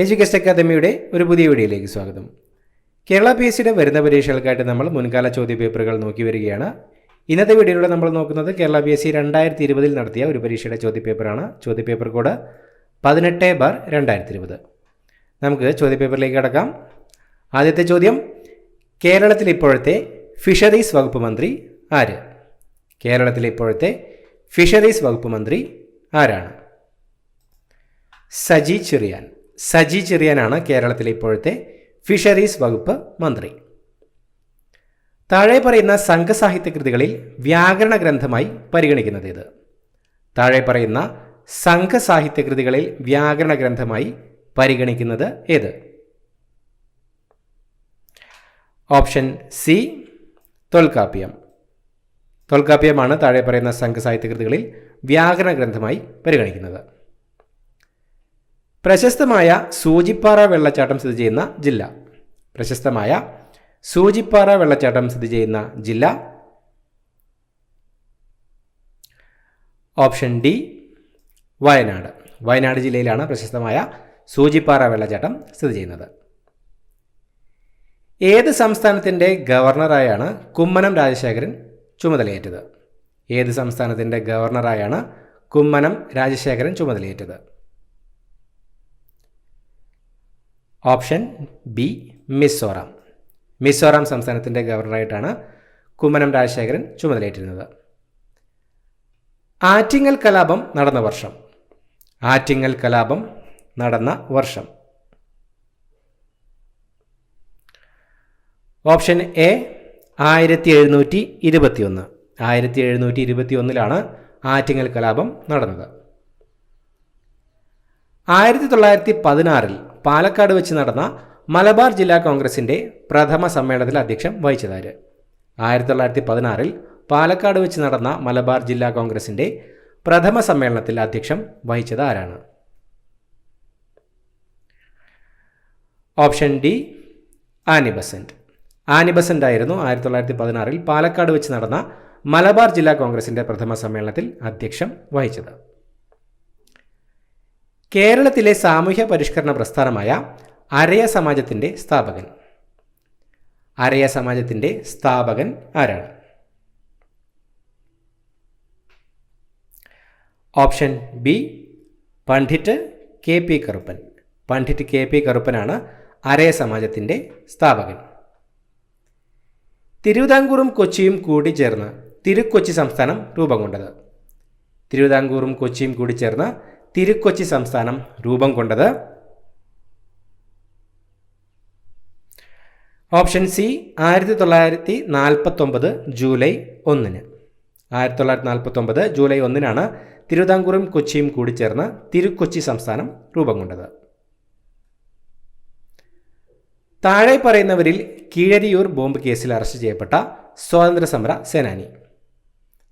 Education അക്കാദമിയുടെ ഒരു പുതിയ വീഡിയോയിലേക്ക് സ്വാഗതം. കേരള PSCയുടെ വരുന്ന പരീക്ഷകൾക്കായിട്ട് നമ്മൾ മുൻകാല ചോദ്യപേപ്പറുകൾ നോക്കി വരികയാണ്. ഇന്നത്തെ വീഡിയോയിലൂടെ നമ്മൾ നോക്കുന്നത് കേരള PSC 2020 നടത്തിയ ഒരു പരീക്ഷയുടെ ചോദ്യപേപ്പറാണ്. ചോദ്യപേപ്പർ കോഡ് 18/2020. നമുക്ക് ചോദ്യപേപ്പറിലേക്ക് കടക്കാം. ആദ്യത്തെ ചോദ്യം, കേരളത്തിൽ ഇപ്പോഴത്തെ ഫിഷറീസ് വകുപ്പ് മന്ത്രി ആര്? കേരളത്തിലെ ഇപ്പോഴത്തെ ഫിഷറീസ് വകുപ്പ് മന്ത്രി ആരാണ്? സജി ചെറിയാൻ. സജി ചെറിയാനാണ് കേരളത്തിലെ ഇപ്പോഴത്തെ ഫിഷറീസ് വകുപ്പ് മന്ത്രി. താഴെ പറയുന്ന സംഘസാഹിത്യ കൃതികളിൽ വ്യാകരണ ഗ്രന്ഥമായി പരിഗണിക്കുന്നത് ഏത്? താഴെ പറയുന്ന സംഘസാഹിത്യ കൃതികളിൽ വ്യാകരണ ഗ്രന്ഥമായി പരിഗണിക്കുന്നത് ഏത്? Option C, തൊൽക്കാപ്യം. തൊൽക്കാപ്യമാണ് താഴെ പറയുന്ന സംഘസാഹിത്യ കൃതികളിൽ വ്യാകരണ ഗ്രന്ഥമായി പരിഗണിക്കുന്നത്. പ്രശസ്തമായ സൂചിപ്പാറ വെള്ളച്ചാട്ടം സ്ഥിതി ചെയ്യുന്ന ജില്ല. പ്രശസ്തമായ സൂചിപ്പാറ വെള്ളച്ചാട്ടം സ്ഥിതി ചെയ്യുന്ന ജില്ല. Option D, Wayanad. വയനാട് ജില്ലയിലാണ് പ്രശസ്തമായ സൂചിപ്പാറ വെള്ളച്ചാട്ടം സ്ഥിതി ചെയ്യുന്നത്. ഏത് സംസ്ഥാനത്തിൻ്റെ ഗവർണറായാണ് കുമ്മനം രാജശേഖരൻ ചുമതലയേറ്റത്? ഏത് സംസ്ഥാനത്തിൻ്റെ ഗവർണറായാണ് കുമ്മനം രാജശേഖരൻ ചുമതലയേറ്റത്? Option B, Mizoram. മിസോറാം സംസ്ഥാനത്തിൻ്റെ ഗവർണറായിട്ടാണ് കുമ്മനം രാജശേഖരൻ ചുമതലയേറ്റിരുന്നത്. ആറ്റിങ്ങൽ കലാപം നടന്ന വർഷം. ആറ്റിങ്ങൽ കലാപം നടന്ന വർഷം. Option A, 1721. 1721 ആറ്റിങ്ങൽ കലാപം നടന്നത്. 1916 പാലക്കാട് വെച്ച് നടന്ന മലബാർ ജില്ലാ കോൺഗ്രസിൻ്റെ പ്രഥമ സമ്മേളനത്തിൽ അധ്യക്ഷം വഹിച്ചതാര്? 1916 പാലക്കാട് വെച്ച് നടന്ന മലബാർ ജില്ലാ കോൺഗ്രസിൻ്റെ പ്രഥമ സമ്മേളനത്തിൽ അധ്യക്ഷം വഹിച്ചത് ആരാണ്? Option D, Annie Besant. Annie Besant ആയിരുന്നു 1916 പാലക്കാട് വെച്ച് നടന്ന മലബാർ ജില്ലാ കോൺഗ്രസിൻ്റെ പ്രഥമ സമ്മേളനത്തിൽ അധ്യക്ഷം വഹിച്ചത്. കേരളത്തിലെ സാമൂഹ്യ പരിഷ്കരണ പ്രസ്ഥാനമായ അരയ സമാജത്തിൻ്റെ സ്ഥാപകൻ. അരയ സമാജത്തിൻ്റെ സ്ഥാപകൻ ആരാണ്? Option B, Pandit KP Karuppan. Pandit KP കറുപ്പനാണ് അരയ സമാജത്തിൻ്റെ സ്ഥാപകൻ. തിരുവിതാംകൂറും കൊച്ചിയും കൂടി ചേർന്ന് തിരുക്കൊച്ചി സംസ്ഥാനം രൂപം കൊണ്ടത്. തിരുവിതാംകൂറും കൊച്ചിയും കൂടി ചേർന്ന് തിരുക്കൊച്ചി സംസ്ഥാനം രൂപം കൊണ്ടത്. Option C, 1949 July 1. 1949 ജൂലൈ 1 തിരുവിതാംകൂറും കൊച്ചിയും കൂടി ചേർന്ന് തിരുക്കൊച്ചി സംസ്ഥാനം രൂപം കൊണ്ടത്. താഴെ പറയുന്നവരിൽ കീഴരിയൂർ ബോംബ് കേസിൽ അറസ്റ്റ് ചെയ്യപ്പെട്ട സ്വാതന്ത്ര്യ സമര സേനാനി.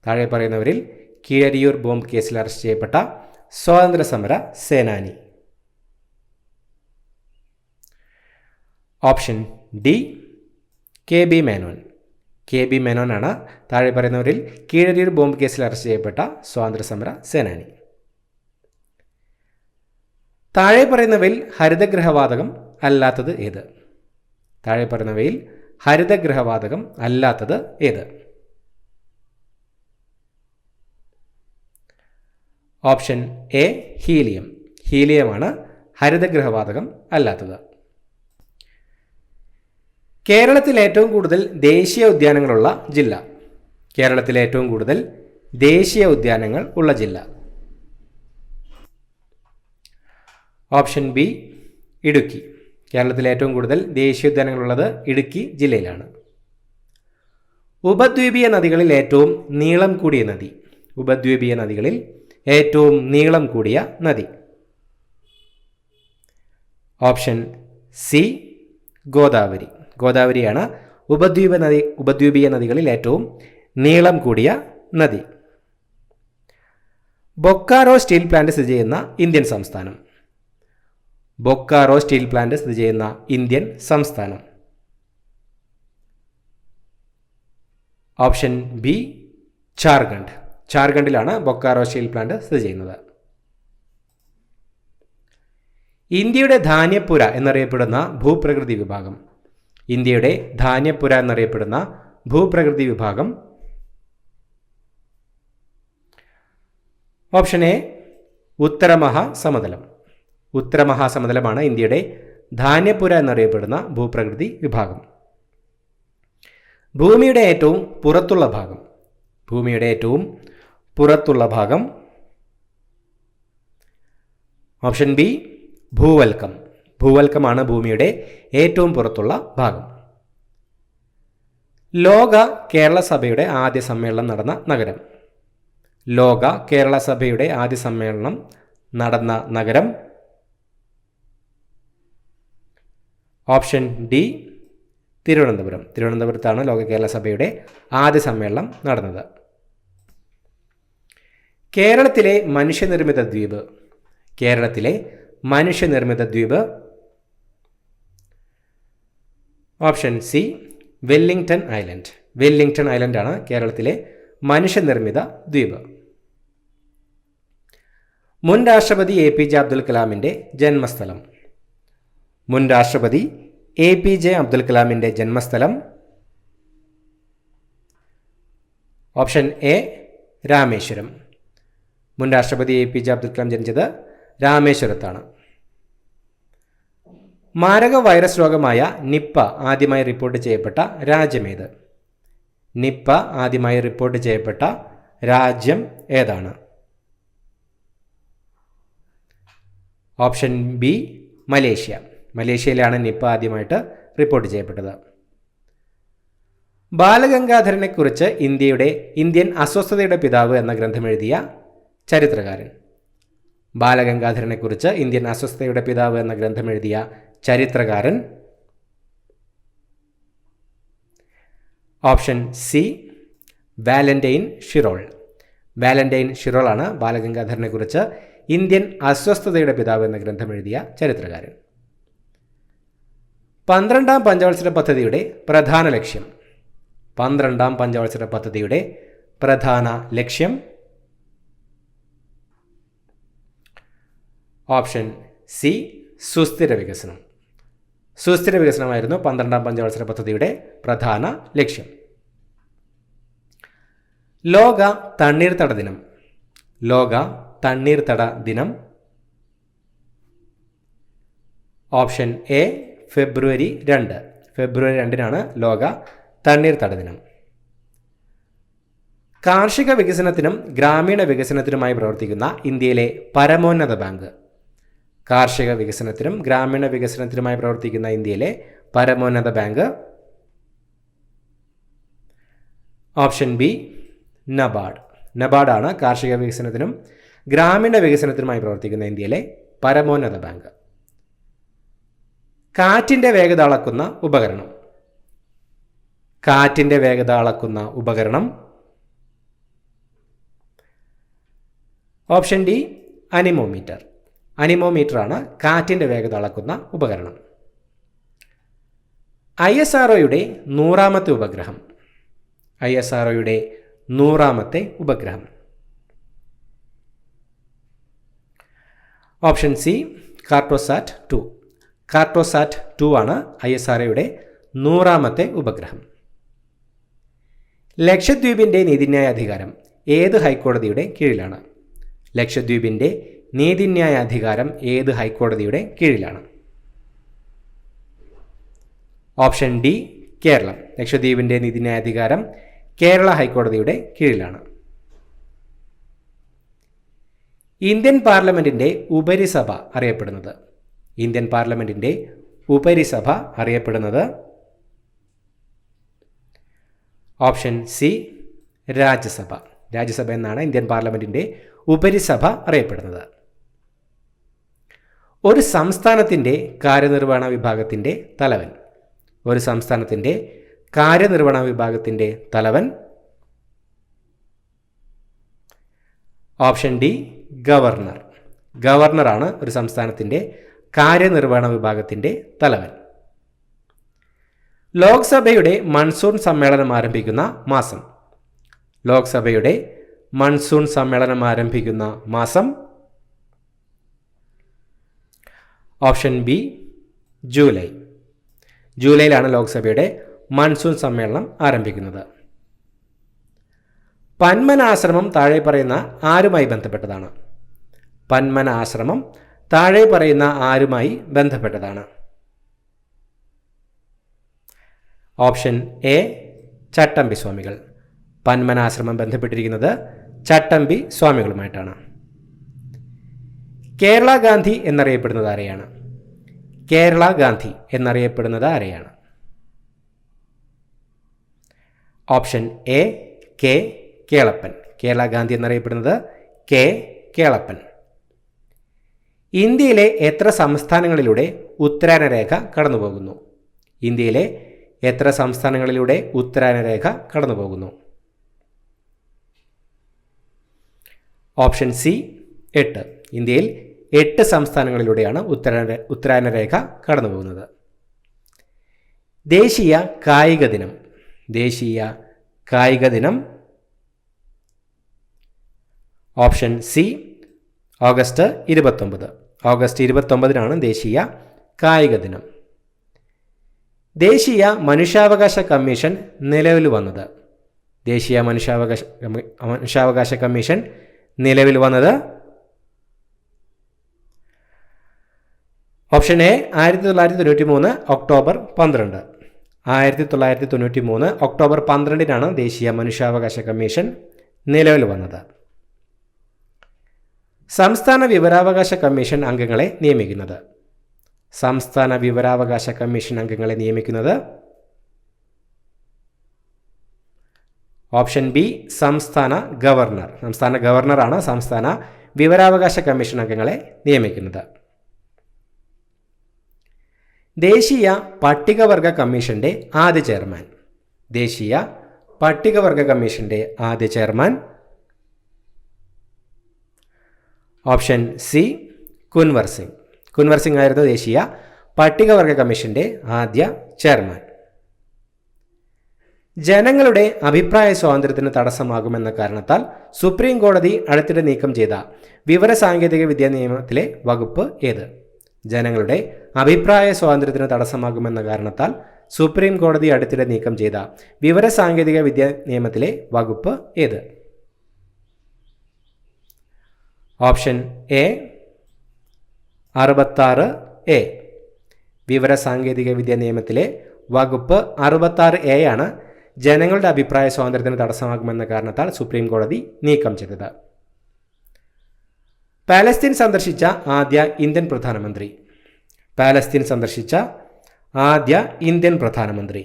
താഴെ പറയുന്നവരിൽ കീഴരിയൂർ ബോംബ് കേസിൽ അറസ്റ്റ് ചെയ്യപ്പെട്ട സ്വാതന്ത്ര്യ സമര സേനാനി. Option D, KB Menon. KB മേനോനാണ് താഴെ പറയുന്നവരിൽ കീഴരിയൂർ ബോംബ് കേസിൽ അറസ്റ്റ് ചെയ്യപ്പെട്ട സ്വാതന്ത്ര്യ സമര സേനാനി. താഴെ പറയുന്നവയിൽ ഹരിതഗൃഹവാതകം അല്ലാത്തത് ഏത്? താഴെ പറയുന്നവയിൽ ഹരിതഗൃഹവാതകം അല്ലാത്തത് ഏത്? Option A, helium. ഹീലിയമാണ് ഹരിതഗൃഹവാതകം അല്ലാത്തത്. കേരളത്തിൽ ഏറ്റവും കൂടുതൽ ദേശീയ ഉദ്യാനങ്ങളുള്ള ജില്ല. കേരളത്തിൽ ഏറ്റവും കൂടുതൽ ദേശീയ ഉദ്യാനങ്ങൾ ഉള്ള ജില്ല. Option B, Idukki. കേരളത്തിൽ ഏറ്റവും കൂടുതൽ ദേശീയ ഉദ്യാനങ്ങളുള്ളത് ഇടുക്കി ജില്ലയിലാണ്. ഉപദ്വീപീയ നദികളിൽ ഏറ്റവും നീളം കൂടിയ നദി. ഉപദ്വീപീയ നദികളിൽ ഏറ്റവും നീളം കൂടിയ നദി. Option C, Godavari. ഗോദാവരിയാണ് ഉപദ്വീപീയ നദികളിൽ ഏറ്റവും നീളം കൂടിയ നദി. ബൊക്കാറോ സ്റ്റീൽ പ്ലാന്റ് സ്ഥിതി ചെയ്യുന്ന ഇന്ത്യൻ സംസ്ഥാനം. ബൊക്കാറോ സ്റ്റീൽ പ്ലാന്റ് സ്ഥിതി ചെയ്യുന്ന ഇന്ത്യൻ സംസ്ഥാനം. Option B, Jharkhand. ജാർഖണ്ഡിലാണ് ബൊക്കാറോ സ്റ്റീൽ പ്ലാന്റ് സ്ഥിതി ചെയ്യുന്നത്. ഇന്ത്യയുടെ ധാന്യപ്പുര എന്നറിയപ്പെടുന്ന ഭൂപ്രകൃതി വിഭാഗം. ഇന്ത്യയുടെ ധാന്യപ്പുര എന്നറിയപ്പെടുന്ന ഭൂപ്രകൃതി വിഭാഗം. Option A ഉത്തരമഹാസമതലം. ഉത്തരമഹാസമതലമാണ് ഇന്ത്യയുടെ ധാന്യപ്പുര എന്നറിയപ്പെടുന്ന ഭൂപ്രകൃതി വിഭാഗം. ഭൂമിയുടെ ഏറ്റവും പുറത്തുള്ള ഭാഗം. ഭൂമിയുടെ ഏറ്റവും പുറത്തുള്ള ഭാഗം. Option B ഭൂവൽക്കം. ഭൂവൽക്കമാണ് ഭൂമിയുടെ ഏറ്റവും പുറത്തുള്ള ഭാഗം. ലോക കേരള സഭയുടെ ആദ്യ സമ്മേളനം നടന്ന നഗരം. ലോക കേരള സഭയുടെ ആദ്യ സമ്മേളനം നടന്ന നഗരം. Option D Thiruvananthapuram. തിരുവനന്തപുരത്താണ് ലോക കേരള സഭയുടെ ആദ്യ സമ്മേളനം നടന്നത്. കേരളത്തിലെ മനുഷ്യനിർമ്മിത ദ്വീപ്. കേരളത്തിലെ മനുഷ്യനിർമ്മിത ദ്വീപ്. Option C Wellington island. Wellington ഐലൻഡാണ് കേരളത്തിലെ മനുഷ്യനിർമ്മിത ദ്വീപ്. മുൻ രാഷ്ട്രപതി APJ അബ്ദുൽ കലാമിൻ്റെ ജന്മസ്ഥലം. മുൻ രാഷ്ട്രപതി APJ അബ്ദുൽ കലാമിൻ്റെ ജന്മസ്ഥലം. Option A Rameswaram. മുൻ രാഷ്ട്രപതി APJ അബ്ദുൽ കലാം ജനിച്ചത് രാമേശ്വരത്താണ്. മാരക വൈറസ് രോഗമായ നിപ്പ ആദ്യമായി റിപ്പോർട്ട് ചെയ്യപ്പെട്ട രാജ്യമേത്? നിപ്പ ആദ്യമായി റിപ്പോർട്ട് ചെയ്യപ്പെട്ട രാജ്യം ഏതാണ്? Option B Malaysia. മലേഷ്യയിലാണ് നിപ്പ ആദ്യമായിട്ട് റിപ്പോർട്ട് ചെയ്യപ്പെട്ടത്. ബാലഗംഗാധരനെക്കുറിച്ച് ഇന്ത്യൻ അസ്വസ്ഥതയുടെ പിതാവ് എന്ന ഗ്രന്ഥം എഴുതിയ ചരിത്രകാരൻ. ബാലഗംഗാധരനെക്കുറിച്ച് ഇന്ത്യൻ അസ്വസ്ഥതയുടെ പിതാവ് എന്ന ഗ്രന്ഥം എഴുതിയ ചരിത്രകാരൻ. Option C Valentine Chirol. Valentine ഷിറോളാണ് ബാലഗംഗാധരനെക്കുറിച്ച് ഇന്ത്യൻ അസ്വസ്ഥതയുടെ പിതാവ് എന്ന ഗ്രന്ഥം എഴുതിയ ചരിത്രകാരൻ. 12ാം പഞ്ചവത്സര പദ്ധതിയുടെ പ്രധാന ലക്ഷ്യം. 12ാം പഞ്ചവത്സര പദ്ധതിയുടെ പ്രധാന ലക്ഷ്യം. ഓപ്ഷൻ സി സുസ്ഥിര വികസനം. സുസ്ഥിര വികസനമായിരുന്നു 12ാം പഞ്ചവത്സര പദ്ധതിയുടെ പ്രധാന ലക്ഷ്യം. ലോക തണ്ണീർത്തട ദിനം. ലോക തണ്ണീർത്തട ദിനം. ഓപ്ഷൻ എ ഫെബ്രുവരി 2. ഫെബ്രുവരി 2-നാണ് ലോക തണ്ണീർത്തട ദിനം. കാർഷിക വികസനത്തിനും ഗ്രാമീണ വികസനത്തിനുമായി പ്രവർത്തിക്കുന്ന ഇന്ത്യയിലെ പരമോന്നത ബാങ്ക്. കാർഷിക വികസനത്തിനും ഗ്രാമീണ വികസനത്തിനുമായി പ്രവർത്തിക്കുന്ന ഇന്ത്യയിലെ പരമോന്നത ബാങ്ക്. Option B NABARD. നബാർഡാണ് കാർഷിക വികസനത്തിനും ഗ്രാമീണ വികസനത്തിനുമായി പ്രവർത്തിക്കുന്ന ഇന്ത്യയിലെ പരമോന്നത ബാങ്ക്. കാറ്റിൻ്റെ വേഗത അളക്കുന്ന ഉപകരണം. കാറ്റിൻ്റെ വേഗത അളക്കുന്ന ഉപകരണം. Option D anemometer. അനിമോമീറ്ററാണ് കാറ്റിൻ്റെ വേഗത അളക്കുന്ന ഉപകരണം. ISROയുടെ 100ാമത്തെ ഉപഗ്രഹം. ISROയുടെ 100ാമത്തെ ഉപഗ്രഹം. Option C Cartosat 2. കാർട്ടോസാറ്റ് 2 ആണ് ISROയുടെ 100ാമത്തെ ഉപഗ്രഹം. ലക്ഷദ്വീപിൻ്റെ നീതിന്യായ അധികാരം ഏത് ഹൈക്കോടതിയുടെ കീഴിലാണ്? ലക്ഷദ്വീപിൻ്റെ നീതിന്യായ അധികാരം ഏത് ഹൈക്കോടതിയുടെ കീഴിലാണ്? Option D Keralam. ലക്ഷദ്വീപിൻ്റെ നീതിന്യായ അധികാരം കേരള ഹൈക്കോടതിയുടെ കീഴിലാണ്. ഇന്ത്യൻ പാർലമെൻറ്റിൻ്റെ ഉപരിസഭ അറിയപ്പെടുന്നത്. ഇന്ത്യൻ പാർലമെൻറ്റിൻ്റെ ഉപരിസഭ അറിയപ്പെടുന്നത്. Option C Rajya Sabha. രാജ്യസഭ എന്നാണ് ഇന്ത്യൻ പാർലമെൻറ്റിൻ്റെ ഉപരിസഭ അറിയപ്പെടുന്നത്. ഒരു സംസ്ഥാനത്തിൻ്റെ കാര്യനിർവഹണ വിഭാഗത്തിൻ്റെ തലവൻ. ഒരു സംസ്ഥാനത്തിൻ്റെ കാര്യനിർവഹണ വിഭാഗത്തിൻ്റെ തലവൻ. Option D governor. ഗവർണറാണ് ഒരു സംസ്ഥാനത്തിൻ്റെ കാര്യനിർവഹണ വിഭാഗത്തിൻ്റെ തലവൻ. ലോക്സഭയുടെ മൺസൂൺ സമ്മേളനം ആരംഭിക്കുന്ന മാസം. ലോക്സഭയുടെ മൺസൂൺ സമ്മേളനം ആരംഭിക്കുന്ന മാസം. Option B July. ജൂലൈയിലാണ് ലോക്സഭയുടെ മൺസൂൺ സമ്മേളനം ആരംഭിക്കുന്നത്. പന്മന ആശ്രമം താഴെ പറയുന്ന ആരുമായി ബന്ധപ്പെട്ടതാണ്? പന്മന ആശ്രമം താഴെ പറയുന്ന ആരുമായി ബന്ധപ്പെട്ടതാണ്? ഓപ്ഷൻ എ ചട്ടമ്പി സ്വാമികൾ. പന്മനാശ്രമം ബന്ധപ്പെട്ടിരിക്കുന്നത് ചട്ടമ്പി സ്വാമികളുമായിട്ടാണ്. കേരള ഗാന്ധി എന്നറിയപ്പെടുന്നത് ആരെയാണ്? കേരള ഗാന്ധി എന്നറിയപ്പെടുന്നത് ആരെയാണ്? Option A K Kelappan. Kerala Gandhi എന്നറിയപ്പെടുന്നത് കെ കേളപ്പൻ. ഇന്ത്യയിലെ എത്ര സംസ്ഥാനങ്ങളിലൂടെ ഉത്തരായന രേഖ കടന്നുപോകുന്നു? ഇന്ത്യയിലെ എത്ര സംസ്ഥാനങ്ങളിലൂടെ ഉത്തരായന രേഖ കടന്നുപോകുന്നു? Option C 8. ഇന്ത്യയിൽ 8 സംസ്ഥാനങ്ങളിലൂടെയാണ് ഉത്തരായന രേഖ കടന്നുപോകുന്നത്. ദേശീയ കായിക ദിനം. ദേശീയ കായിക ദിനം ഓപ്ഷൻ സി ഓഗസ്റ്റ് 29. ഓഗസ്റ്റ് 29 ദേശീയ കായിക ദിനം. ദേശീയ മനുഷ്യാവകാശ കമ്മീഷൻ നിലവിൽ വന്നത്? ദേശീയ മനുഷ്യാവകാശ കമ്മീഷൻ നിലവിൽ വന്നത് ഓപ്ഷൻ എ 1993 ഒക്ടോബർ 12. 1993 ഒക്ടോബർ 12 ദേശീയ മനുഷ്യാവകാശ കമ്മീഷൻ നിലവിൽ വന്നത്. സംസ്ഥാന വിവരാവകാശ കമ്മീഷൻ അംഗങ്ങളെ നിയമിക്കുന്നത്? സംസ്ഥാന വിവരാവകാശ കമ്മീഷൻ അംഗങ്ങളെ നിയമിക്കുന്നത് ഓപ്ഷൻ ബി സംസ്ഥാന ഗവർണർ. സംസ്ഥാന ഗവർണറാണ് സംസ്ഥാന വിവരാവകാശ കമ്മീഷൻ അംഗങ്ങളെ നിയമിക്കുന്നത്. ദേശീയ പട്ടികവർഗ കമ്മീഷന്റെ ആദ്യ ചെയർമാൻ? ദേശീയ പട്ടികവർഗ കമ്മീഷന്റെ ആദ്യ chairman option C Kunwar Singh. Kunwar Singh ആയിരുന്നു ദേശീയ പട്ടികവർഗ കമ്മീഷന്റെ ആദ്യ ചെയർമാൻ. ജനങ്ങളുടെ അഭിപ്രായ സ്വാതന്ത്ര്യത്തിന് തടസ്സമാകുമെന്ന കാരണത്താൽ സുപ്രീം കോടതി അടുത്തിടെ നീക്കം ചെയ്ത വിവരസാങ്കേതിക വിദ്യാ നിയമത്തിലെ വകുപ്പ് ഏത്? ജനങ്ങളുടെ അഭിപ്രായ സ്വാതന്ത്ര്യത്തിന് തടസ്സമാകുമെന്ന കാരണത്താൽ സുപ്രീം കോടതി അടുത്തിടെ നീക്കം ചെയ്ത വിവരസാങ്കേതിക വിദ്യാ നിയമത്തിലെ വകുപ്പ് ഏത്? Option A 66A. വിവരസാങ്കേതിക വിദ്യാ നിയമത്തിലെ വകുപ്പ് 66A ആണ് ജനങ്ങളുടെ അഭിപ്രായ സ്വാതന്ത്ര്യത്തിന് തടസ്സമാകുമെന്ന കാരണത്താൽ സുപ്രീം കോടതി നീക്കം ചെയ്തത്. പാലസ്തീൻ സന്ദർശിച്ച ആദ്യ ഇന്ത്യൻ പ്രധാനമന്ത്രി? പാലസ്തീൻ സന്ദർശിച്ച ആദ്യ ഇന്ത്യൻ പ്രധാനമന്ത്രി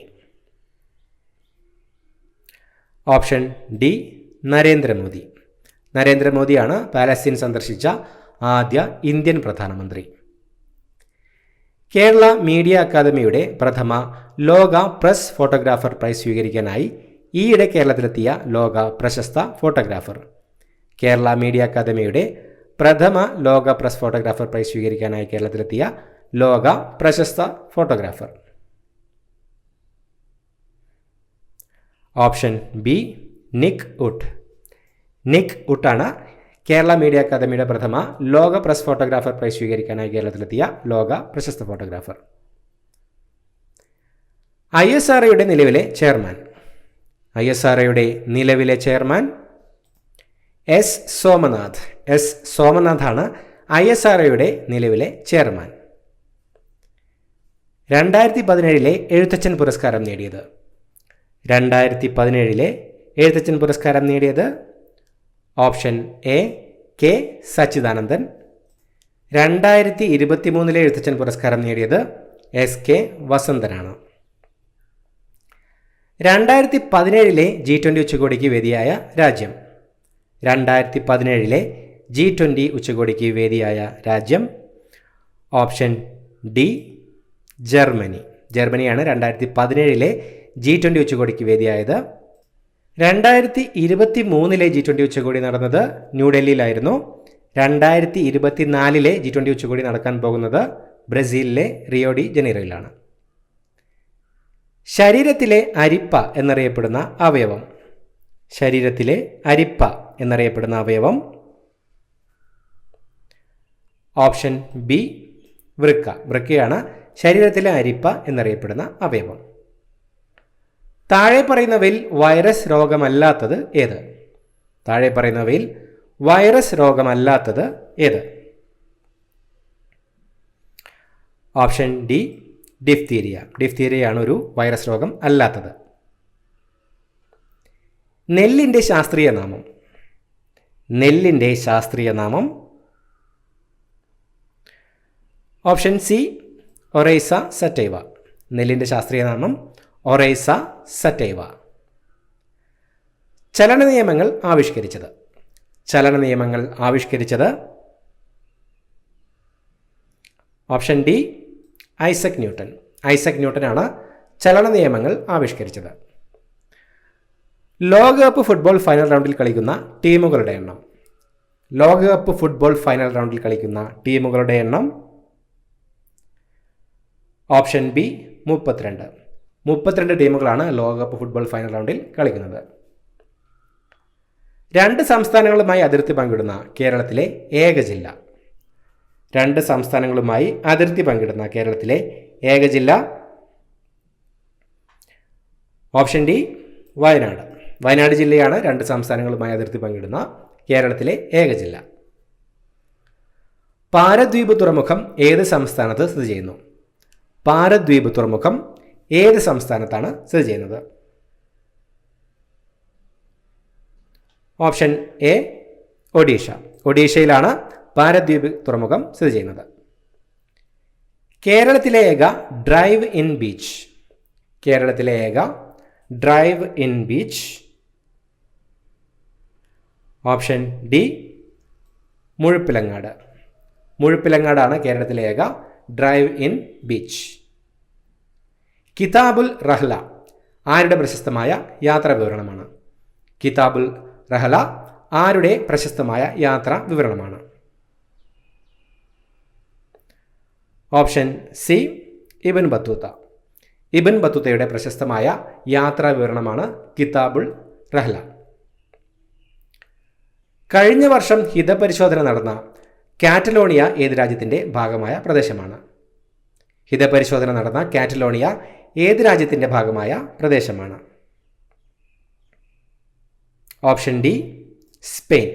ഓപ്ഷൻ ഡി നരേന്ദ്രമോദി. നരേന്ദ്രമോദിയാണ് പാലസ്തീൻ സന്ദർശിച്ച ആദ്യ ഇന്ത്യൻ പ്രധാനമന്ത്രി. കേരള മീഡിയ അക്കാദമിയുടെ പ്രഥമ ലോക പ്രസ് ഫോട്ടോഗ്രാഫർ പ്രൈസ് സ്വീകരിക്കാനായി ഈയിടെ കേരളത്തിലെത്തിയ ലോക പ്രശസ്ത ഫോട്ടോഗ്രാഫർ? കേരള മീഡിയ അക്കാദമിയുടെ പ്രഥമ ലോക പ്രസ് ഫോട്ടോഗ്രാഫർ പ്രൈസ് സ്വീകരിക്കാനായി കേരളത്തിലെത്തിയ ലോക പ്രശസ്ത ഫോട്ടോഗ്രാഫർ? ഓപ്ഷൻ ബി നിക് ഉട്ട്. നിക് ഉട്ടാണ് കേരള മീഡിയ അക്കാദമിയുടെ പ്രഥമ ലോക പ്രസ് ഫോട്ടോഗ്രാഫർ പ്രൈസ് സ്വീകരിക്കാനായി കേരളത്തിലെത്തിയ ലോക പ്രശസ്ത ഫോട്ടോഗ്രാഫർ. ISROയുടെ നിലവിലെ ചെയർമാൻ? ISROയുടെ നിലവിലെ ചെയർമാൻ എസ് സോമനാഥ്. എസ് സോമനാഥാണ് ISROയുടെ നിലവിലെ ചെയർമാൻ. 2017 എഴുത്തച്ഛൻ പുരസ്കാരം നേടിയത്? 2017 എഴുത്തച്ഛൻ പുരസ്കാരം നേടിയത് option A K Sachidanandan. 2023 Ezhuthachan പുരസ്കാരം നേടിയത് SK വസന്തനാണ്. 2017 G20 ഉച്ചകോടിക്ക് വേദിയായ രാജ്യം? 2017 G20 ഉച്ചകോടിക്ക് വേദിയായ രാജ്യം ഓപ്ഷൻ ഡി ജർമ്മനി. ജർമ്മനിയാണ് 2017 G20 ഉച്ചകോടിക്ക് വേദിയായത്. 2023 G20 ഉച്ചകോടി നടന്നത് ന്യൂഡൽഹിയിലായിരുന്നു. 2024 G20 ഉച്ചകോടി നടക്കാൻ പോകുന്നത് ബ്രസീലിലെ റിയോ ഡി ജനീറോയിലാണ്. ശരീരത്തിലെ അരിപ്പ എന്നറിയപ്പെടുന്ന അവയവം? ശരീരത്തിലെ അരിപ്പ എന്നറിയപ്പെടുന്ന അവയവം ഓപ്ഷൻ ബി വൃക്കയാണ് ശരീരത്തിലെ അരിപ്പ എന്നറിയപ്പെടുന്ന അവയവം. താഴെ പറയുന്നവയിൽ വൈറസ് രോഗമല്ലാത്തത് ഏത്? താഴെ പറയുന്നവയിൽ വൈറസ് രോഗമല്ലാത്തത് ഏത്? Option D diphtheria. ഡിഫ്തീരിയയാണ് ഒരു വൈറസ് രോഗം അല്ലാത്തത്. നെല്ലിൻ്റെ ശാസ്ത്രീയ നാമം. നെല്ലിൻ്റെ ശാസ്ത്രീയ നാമം ഓപ്ഷൻ സി ഒറൈസ സറ്റൈവ. നെല്ലിൻ്റെ ശാസ്ത്രീയ നാമം ഒറൈസ സറ്റൈവ. ചലന നിയമങ്ങൾ ആവിഷ്കരിച്ചത്. ചലന നിയമങ്ങൾ ആവിഷ്കരിച്ചത് option D Isaac Newton. Isaac ന്യൂട്ടനാണ് ചലന നിയമങ്ങൾ ആവിഷ്കരിച്ചത്. ലോകകപ്പ് ഫുട്ബോൾ ഫൈനൽ റൗണ്ടിൽ കളിക്കുന്ന ടീമുകളുടെ എണ്ണം. ലോകകപ്പ് ഫുട്ബോൾ ഫൈനൽ റൗണ്ടിൽ കളിക്കുന്ന ടീമുകളുടെ എണ്ണം ഓപ്ഷൻ ബി 32. 32 ടീമുകളാണ് ലോകകപ്പ് ഫുട്ബോൾ ഫൈനൽ റൗണ്ടിൽ കളിക്കുന്നത്. 2 സംസ്ഥാനങ്ങളുമായി അതിർത്തി പങ്കിടുന്ന കേരളത്തിലെ ഏക ജില്ല. 2 സംസ്ഥാനങ്ങളുമായി അതിർത്തി പങ്കിടുന്ന കേരളത്തിലെ ഏക ജില്ല ഓപ്ഷൻ ഡി വയനാട്. വയനാട് ജില്ലയാണ് 2 സംസ്ഥാനങ്ങളുമായി അതിർത്തി പങ്കിടുന്ന കേരളത്തിലെ ഏക ജില്ല. പാരദ്വീപ് തുറമുഖം ഏത് സംസ്ഥാനത്ത് സ്ഥിതി ചെയ്യുന്നു? പാരദ്വീപ് തുറമുഖം ഏത് സംസ്ഥാനത്താണ് സ്ഥിതി ചെയ്യുന്നത്? Option A Odisha. ഒഡീഷയിലാണ് പാരദ്വീപ് തുറമുഖം സ്ഥിതി ചെയ്യുന്നത്. കേരളത്തിലെ ഏക ഡ്രൈവ് ഇൻ ബീച്ച്. കേരളത്തിലെ ഏക drive in beach option D Muzhappilangad. മുഴുപ്പിലങ്ങാടാണ് കേരളത്തിലെ ഏക ഡ്രൈവ് ഇൻ ബീച്ച്. കിതാബുൽ റഹ്ല ആരുടെ പ്രശസ്തമായ യാത്രാ വിവരണമാണ്? കിതാബുൽ റഹ്ല ആരുടെ പ്രശസ്തമായ യാത്രാ വിവരണമാണ്? Option C Ibn Battuta. Ibn ബത്തൂത്തയുടെ പ്രശസ്തമായ യാത്രാ വിവരണമാണ് കിതാബുൽ റഹ്ല. കഴിഞ്ഞ വർഷം ഹിതപരിശോധന നടന്ന കാറ്റലോണിയ ഏത് രാജ്യത്തിൻ്റെ ഭാഗമായ പ്രദേശമാണ്? ഹിതപരിശോധന നടന്ന കാറ്റലോണിയ ഏത് രാജ്യത്തിൻ്റെ ഭാഗമായ പ്രദേശമാണ്? Option D Spain.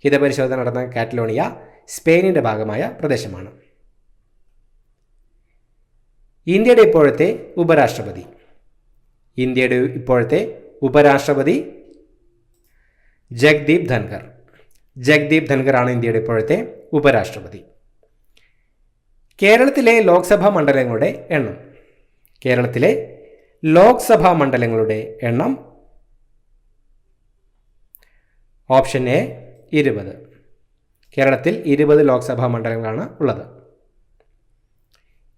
ഹിതപരിശോധന നടന്ന കാറ്റലോണിയ സ്പെയിനിൻ്റെ ഭാഗമായ പ്രദേശമാണ്. ഇന്ത്യയുടെ ഇപ്പോഴത്തെ ഉപരാഷ്ട്രപതി. ഇന്ത്യയുടെ ഇപ്പോഴത്തെ ഉപരാഷ്ട്രപതി ജഗ്ദീപ് ധൻഖർ. ജഗ്ദീപ് ധൻഖറാണ് ഇന്ത്യയുടെ ഇപ്പോഴത്തെ ഉപരാഷ്ട്രപതി. കേരളത്തിലെ ലോക്സഭാ മണ്ഡലങ്ങളുടെ എണ്ണം. കേരളത്തിലെ ലോക്സഭാ മണ്ഡലങ്ങളുടെ എണ്ണം ഓപ്ഷൻ എ 20. കേരളത്തിൽ 20 ലോക്സഭാ മണ്ഡലങ്ങളാണ് ഉള്ളത്.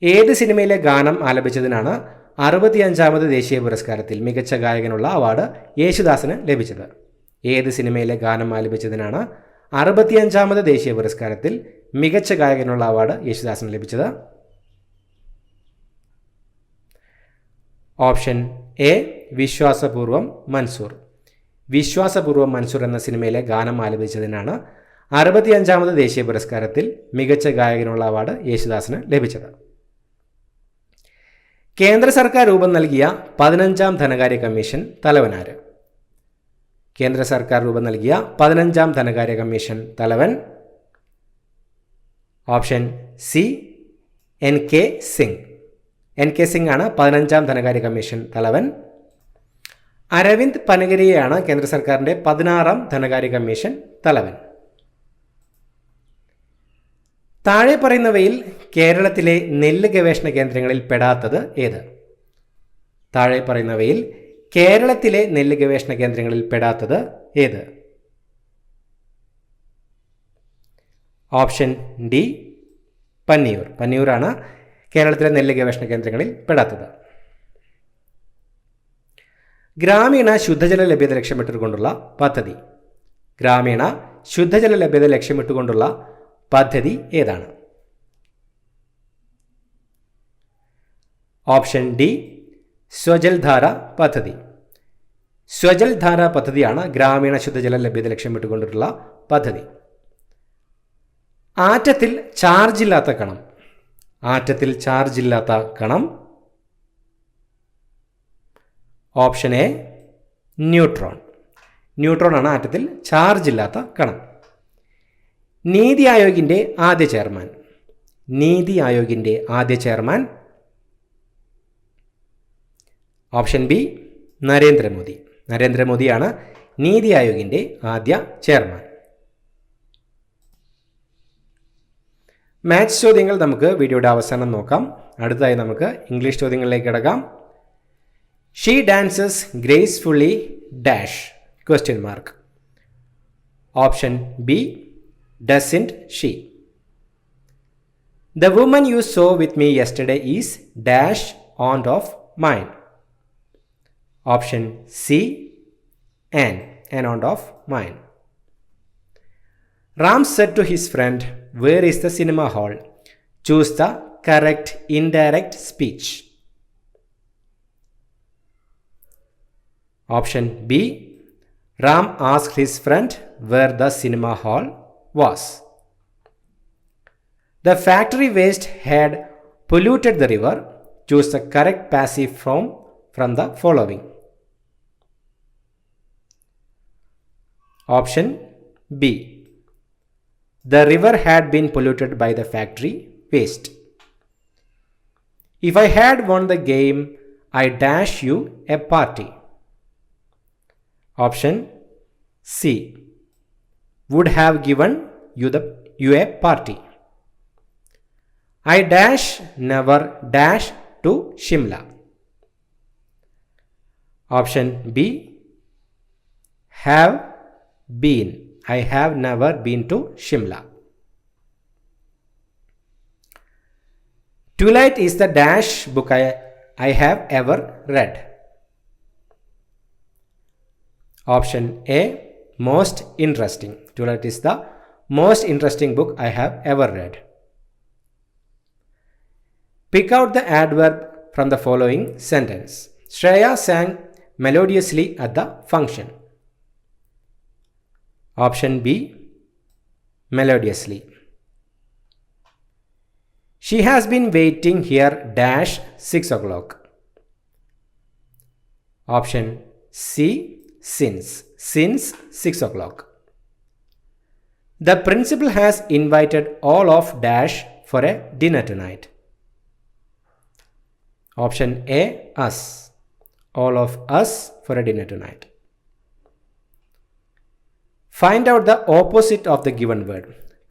ഏത് സിനിമയിലെ ഗാനം ആലപിച്ചതിനാണ് 65ാമത് ദേശീയ പുരസ്കാരത്തിൽ മികച്ച ഗായകനുള്ള അവാർഡ് യേശുദാസിന് ലഭിച്ചത്? ഏത് സിനിമയിലെ ഗാനം ആലപിച്ചതിനാണ് 65ാമത് ദേശീയ പുരസ്കാരത്തിൽ മികച്ച ഗായകനുള്ള അവാർഡ് യേശുദാസിന് ലഭിച്ചത്? Option A Vishwasapoorvam Mansoor. വിശ്വാസപൂർവം മൻസൂർ എന്ന സിനിമയിലെ ഗാനം ആലപിച്ചതിനാണ് 65ാമത് ദേശീയ പുരസ്കാരത്തിൽ മികച്ച ഗായകനുള്ള അവാർഡ് യേശുദാസിന് ലഭിച്ചത്. കേന്ദ്ര സർക്കാർ രൂപം നൽകിയ 15ാം ധനകാര്യ കമ്മീഷൻ തലവനാര്? കേന്ദ്ര സർക്കാർ രൂപം നൽകിയ 15ാം ധനകാര്യ കമ്മീഷൻ തലവൻ option C N K Singh. N K Singh ആണ് 15ാം ധനകാര്യ കമ്മീഷൻ തലവൻ. അരവിന്ദ് പനഗരിയെയാണ് കേന്ദ്ര സർക്കാരിൻ്റെ 16ാം ധനകാര്യ കമ്മീഷൻ തലവൻ. താഴെ പറയുന്നവയിൽ കേരളത്തിലെ നെല്ല് ഗവേഷണ കേന്ദ്രങ്ങളിൽ പെടാത്തത് ഏത്? താഴെ പറയുന്നവയിൽ കേരളത്തിലെ നെല്ല് ഗവേഷണ കേന്ദ്രങ്ങളിൽ പെടാത്തത് ഏത്? Option D Panniyur. പന്നിയൂരാണ് കേരളത്തിലെ നെല്ല് ഗവേഷണ കേന്ദ്രങ്ങളിൽ പെടാത്തത്. ഗ്രാമീണ ശുദ്ധജല ലഭ്യത ലക്ഷ്യമിട്ടുകൊണ്ടുള്ള പദ്ധതി. ഗ്രാമീണ ശുദ്ധജല ലഭ്യത ലക്ഷ്യമിട്ടുകൊണ്ടുള്ള പദ്ധതി ഏതാണ്? ഓപ്ഷൻ ഡി സ്വജൽധാര പദ്ധതി. സ്വജൽധാര പദ്ധതിയാണ് ഗ്രാമീണ ശുദ്ധജല ലഭ്യത ലക്ഷ്യമിട്ടുകൊണ്ടുള്ള പദ്ധതി. ആറ്റത്തിൽ ചാർജില്ലാത്ത കണം. ആറ്റത്തിൽ ചാർജ് ഇല്ലാത്ത കണം? Option A neutron. ന്യൂട്രോൺ ആണ് ആറ്റത്തിൽ ചാർജ് ഇല്ലാത്ത കണം. നീതി ആയോഗിൻ്റെ ആദ്യ ചെയർമാൻ? നീതി ആയോഗിൻ്റെ ആദ്യ ചെയർമാൻ? Option B Narendra Modi. നരേന്ദ്രമോദിയാണ് നീതി ആയോഗിൻ്റെ ആദ്യ ചെയർമാൻ. മാത്സ് ചോദ്യങ്ങൾ നമുക്ക് വീഡിയോയുടെ അവസാനം നോക്കാം. അടുത്തതായി നമുക്ക് ഇംഗ്ലീഷ് ചോദ്യങ്ങളിലേക്ക് കിടക്കാം. She dances gracefully dash question mark. Option B doesn't she. The woman you saw with me yesterday is dash aunt of mine. Option C an aunt of mine. Ram said to his friend, where is the cinema hall? Choose the correct indirect speech. Option B Ram asked his friend where the cinema hall was. The factory waste had polluted the river. Choose the correct passive form from the following. Option B. The river had been polluted by the factory waste. If I had won the game, I dash you a party. Option C. Would have given you a party. I dash never dash to Shimla. Option B. Have been. I have never been to Shimla. Twilight is the dash book I have ever read. Option A. Most interesting. Twilight is the most interesting book I have ever read. Pick out the adverb from the following sentence. Shreya sang melodiously at the function. Option B. Melodiously. She has been waiting here dash 6 o'clock. Option C. Since 6 o'clock. The principal has invited all of dash for a dinner tonight. Option A. Us. All of us for a dinner tonight. Find out the opposite of the given word.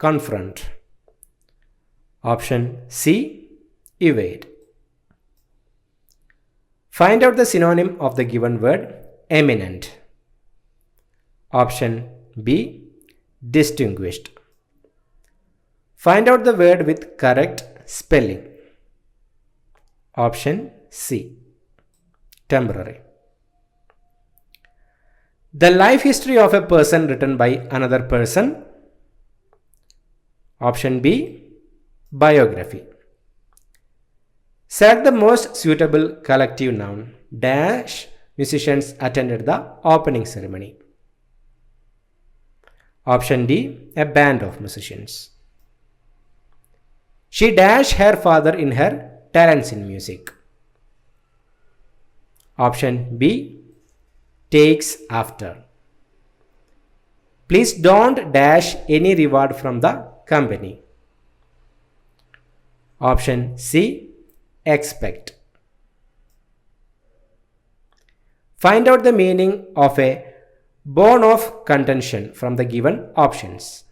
Confront. Option C. Evade. Find out the synonym of the given word. Eminent. Option B. Distinguished. Find out the word with correct spelling. Option C. Temporary. The life history of a person written by another person. Option B. Biography. Select the most suitable collective noun. Dash musicians attended the opening ceremony. Option D. A band of musicians. She dashed her father in her talents in music. Option B. Takes after. Please don't dash any reward from the company. Option C. Expect. Find out the meaning of a bone of contention from the given options.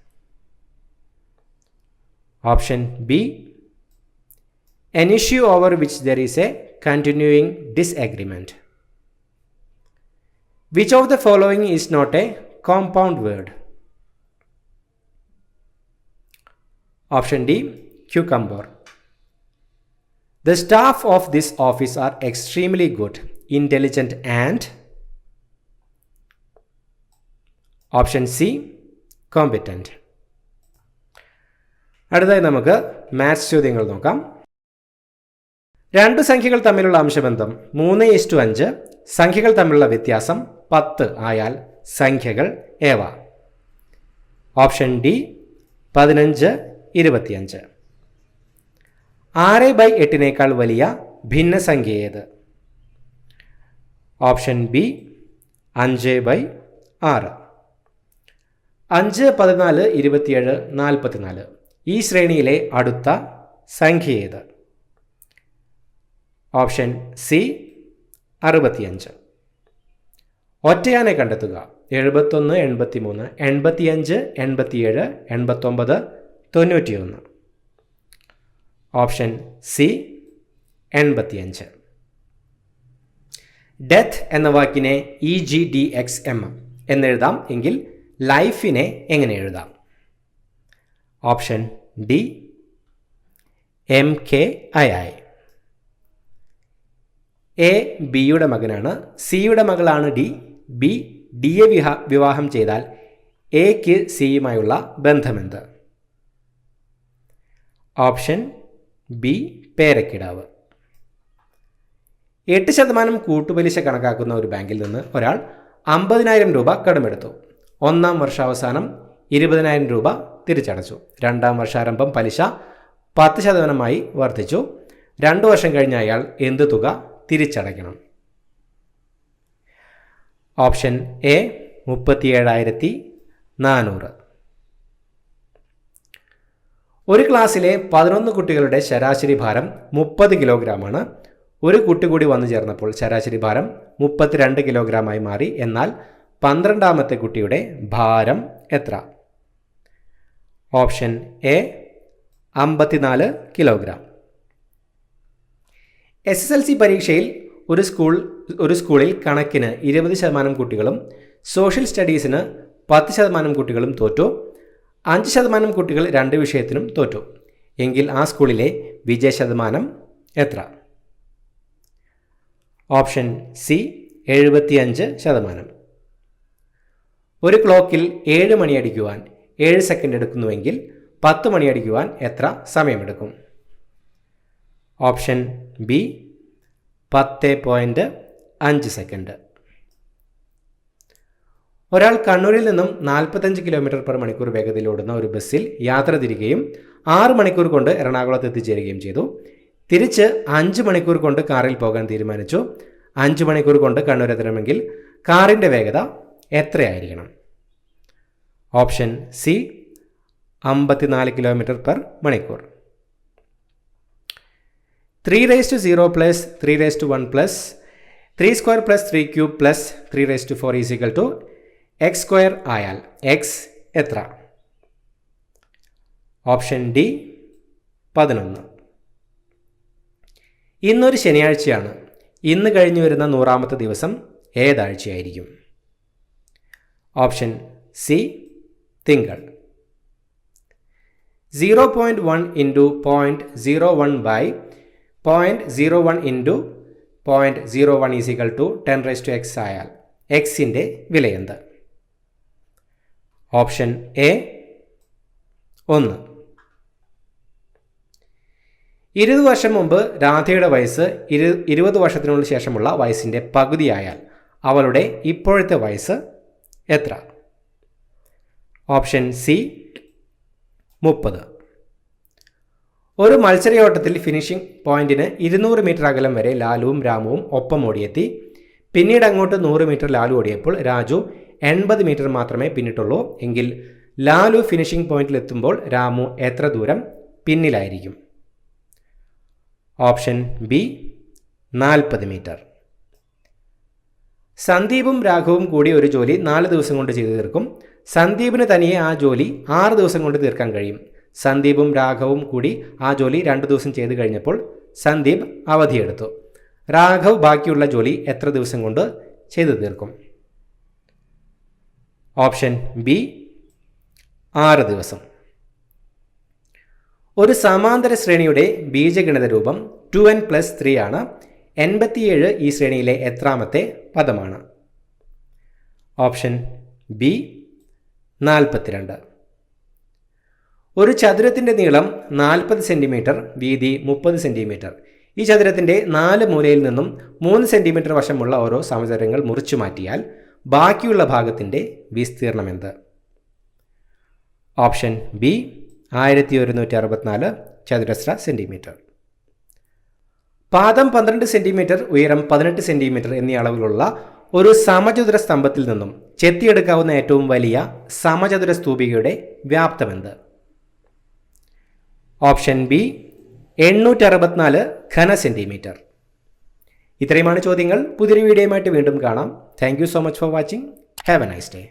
Option B. An issue over which there is a continuing disagreement. Which of the following is not a compound word? Option D. Cucumber. The staff of this office are extremely good, intelligent and. Option C. Competent. അടുത്തതായി നമുക്ക് maths ചോദ്യങ്ങൾ നോക്കാം. രണ്ട് സംഖ്യകൾ തമ്മിലുള്ള അംശബന്ധം 3:5, സംഖ്യകൾ തമ്മിലുള്ള വ്യത്യാസം 10 ആയാൽ സംഖ്യകൾ ഏവ? Option D 15, 25. 6/8 വലിയ ഭിന്നസംഖ്യ ഏത്? Option B 5/6. 5, 14, 27, 44 ഈ ശ്രേണിയിലെ അടുത്ത സംഖ്യ ഏത്? Option C 65. ഒറ്റയാനെ കണ്ടെത്തുക. 71, 83, 85, 87, 89, 91. Option C 85. ഡെത്ത് എന്ന വാക്കിനെ EGDXM എന്നെഴുതാം എങ്കിൽ ലൈഫിനെ എങ്ങനെ എഴുതാം? Option D MKII. എ ബിയുടെ മകനാണ്, സിയുടെ മകളാണ് ഡി. ബി ഡിയെ വിവാഹം ചെയ്താൽ എക്ക് സിയുമായുള്ള ബന്ധമെന്ത്? Option B പേരക്കിടാവ്. 8% കൂട്ടുപലിശ കണക്കാക്കുന്ന ഒരു ബാങ്കിൽ നിന്ന് ഒരാൾ 50,000 രൂപ കടമെടുത്തു. 1-ാം വർഷാവസാനം 20,000 രൂപ തിരിച്ചടച്ചു. 2-ാം വർഷാരംഭം പലിശ 10% വർദ്ധിച്ചു. 2 വർഷം കഴിഞ്ഞ് അയാൾ എന്ത് തുക തിരിച്ചടയ്ക്കണം? Option A 37,400. ഒരു ക്ലാസ്സിലെ 11 കുട്ടികളുടെ ശരാശരി ഭാരം 30 കിലോഗ്രാമാണ്. ഒരു കുട്ടി കൂടി വന്നു ചേർന്നപ്പോൾ ശരാശരി ഭാരം 32 കിലോഗ്രാമായി മാറി. എന്നാൽ 12ാമത്തെ കുട്ടിയുടെ ഭാരം എത്ര? Option A 54 kilogram. SSLC പരീക്ഷയിൽ ഒരു സ്കൂളിൽ കണക്കിന് 20% കുട്ടികളും സോഷ്യൽ സ്റ്റഡീസിന് 10% കുട്ടികളും തോറ്റു. 5% കുട്ടികൾ 2 വിഷയത്തിനും തോറ്റു. എങ്കിൽ ആ സ്കൂളിലെ വിജയ ശതമാനം എത്ര? Option C 75%. ഒരു ക്ലോക്കിൽ 7 മണി അടിക്കുവാൻ 7 സെക്കൻഡ് എടുക്കുന്നുവെങ്കിൽ 10 മണി അടിക്കുവാൻ എത്ര സമയമെടുക്കും? Option B 10.5 second. ഒരാൾ കണ്ണൂരിൽ നിന്നും 45 km/മണിക്കൂർ വേഗതയിൽ ഓടുന്ന ഒരു ബസ്സിൽ യാത്ര തിരികെയും 6 മണിക്കൂർ കൊണ്ട് എറണാകുളത്ത് എത്തിച്ചേരുകയും ചെയ്തു. തിരിച്ച് 5 മണിക്കൂർ കൊണ്ട് കാറിൽ പോകാൻ തീരുമാനിച്ചു. 5 മണിക്കൂർ കൊണ്ട് കണ്ണൂർ എത്തണമെങ്കിൽ കാറിൻ്റെ വേഗത എത്രയായിരിക്കണം? Option C 54 km/മണിക്കൂർ. 3⁻0 + 3⁻1 + 3² + 3³ + 3⁴ x² ആയാൽ x എത്ര? Option D 11. ഇന്നൊരു ശനിയാഴ്ചയാണ്. ഇന്ന് കഴിഞ്ഞു വരുന്ന 100ാമത്തെ ദിവസം ഏതാഴ്ചയായിരിക്കും? ഓപ്ഷൻ സി തിങ്കൾ. 0.1 × 0.01 / 0.01 × 0.01 10⁻x ആയാൽ എക്സിൻ്റെ വിലയെന്ത്? Option A 1. 20 വർഷം മുമ്പ് രാധയുടെ വയസ്സ് 20 വർഷത്തിനുള്ളിൽ ശേഷമുള്ള വയസ്സിൻ്റെ പകുതിയായാൽ അവളുടെ ഇപ്പോഴത്തെ വയസ്സ് എത്ര? Option C 30. ഒരു മത്സരയോട്ടത്തിൽ ഫിനിഷിംഗ് പോയിന്റിന് 200 മീറ്റർ അകലം വരെ ലാലുവും രാമുവും ഒപ്പം ഓടിയെത്തി. പിന്നീട് അങ്ങോട്ട് 100 മീറ്റർ ലാലു ഓടിയപ്പോൾ രാജു 80 മീറ്റർ മാത്രമേ പിന്നിട്ടുള്ളൂ. എങ്കിൽ ലാലു ഫിനിഷിംഗ് പോയിന്റിൽ എത്തുമ്പോൾ രാമു എത്ര ദൂരം പിന്നിലായിരിക്കും? Option B 40 metre. സന്ദീപും രാഘവും കൂടി ഒരു ജോലി 4 ദിവസം കൊണ്ട് ചെയ്തു തീർക്കും. സന്ദീപിന് തനിയെ ആ ജോലി 6 ദിവസം കൊണ്ട് തീർക്കാൻ കഴിയും. സന്ദീപും രാഘവും കൂടി ആ ജോലി 2 ദിവസം ചെയ്തു കഴിഞ്ഞപ്പോൾ സന്ദീപ് അവധിയെടുത്തു. രാഘവ് ബാക്കിയുള്ള ജോലി എത്ര ദിവസം കൊണ്ട് ചെയ്തു തീർക്കും? ഓപ്ഷൻ ബി 6 ദിവസം. ഒരു സമാന്തര ശ്രേണിയുടെ ബീജഗണിത രൂപം 2n + 3 ആണ്. 87 ഈ ശ്രേണിയിലെ എത്രാമത്തെ പദമാണ്? Option B 42. ഒരു ചതുരത്തിൻ്റെ നീളം 40 സെൻറ്റിമീറ്റർ, വീതി 30 സെൻറ്റിമീറ്റർ. ഈ ചതുരത്തിൻ്റെ 4 മൂലയിൽ നിന്നും 3 സെൻറ്റിമീറ്റർ വശമുള്ള ഓരോ സമചതുരങ്ങൾ മുറിച്ചു മാറ്റിയാൽ ബാക്കിയുള്ള ഭാഗത്തിൻ്റെ വിസ്തീർണം എന്ത്? ഓപ്ഷൻ ബി 1164 ചതുരശ്ര സെൻറ്റിമീറ്റർ. പാദം 12 സെന്റിമീറ്റർ, ഉയരം 18 സെന്റിമീറ്റർ എന്നീ അളവിലുള്ള ഒരു സമചതുര സ്തംഭത്തിൽ നിന്നും ചെത്തിയെടുക്കാവുന്ന ഏറ്റവും വലിയ സമചതുര സ്തൂപികയുടെ വ്യാപ്തമെന്ത്? ഓപ്ഷൻ ബി 864 ഘന സെന്റിമീറ്റർ. ഇത്രയുമാണ് ചോദ്യങ്ങൾ. പുതിയൊരു വീഡിയോയുമായിട്ട് വീണ്ടും കാണാം. Thank you so much for watching. Have a nice day.